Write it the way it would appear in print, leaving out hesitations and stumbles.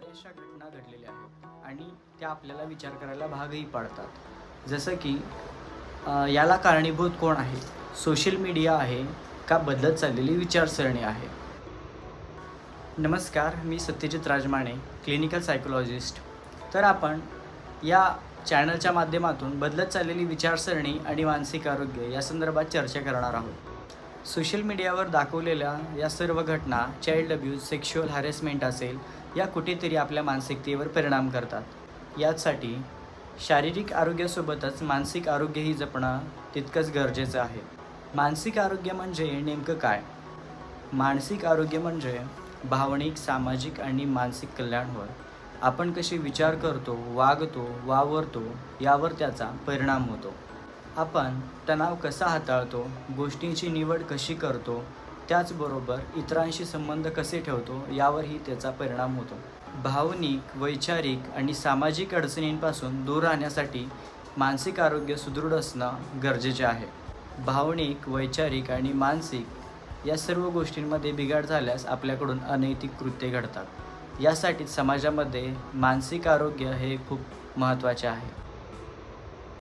बऱ्याचशा घटना घडलेल्या आहेत आणि त्या आपल्याला विचार करायला भागही पाडतात. जसं की याला कारणीभूत कोण आहे? सोशल मीडिया आहे का बदलत चाललेली विचारसरणी आहे? नमस्कार, मी सत्यजित राजमाने, क्लिनिकल सायकोलॉजिस्ट. तर आपण या चॅनलच्या माध्यमातून बदलत चाललेली विचारसरणी आणि मानसिक आरोग्य या संदर्भात चर्चा करणार आहोत. सोशल मीडियावर दाखवलेल्या या सर्व घटना चाइल्ड अब्यूज, सेक्शुअल हॅरेसमेंट असेल, या कुठेतरी आपल्या मानसिकतेवर परिणाम करतात. यासाठी शारीरिक आरोग्यासोबतच मानसिक आरोग्यही जपणं तितकंच गरजेचं आहे. मानसिक आरोग्य म्हणजे नेमकं काय? मानसिक आरोग्य म्हणजे भावनिक, सामाजिक आणि मानसिक कल्याण होय. आपण कसे विचार करतो, वागतो, वावरतो यावर त्याचा परिणाम होतो. आपण तणाव कसा हाताळतो, गोष्टींची निवड कशी करतो, त्याचबरोबर इतरांशी संबंध कसे ठेवतो यावरही त्याचा परिणाम होतो. भावनिक, वैचारिक आणि सामाजिक अडचणींपासून दूर राहण्यासाठी मानसिक आरोग्य सुदृढ असणं गरजेचे आहे. भावनिक, वैचारिक आणि मानसिक या सर्व गोष्टींमध्ये बिघाड झाल्यास आपल्याकडून अनैतिक कृत्ये घडतात. यासाठी समाजामध्ये मानसिक आरोग्य हे खूप महत्त्वाचे आहे.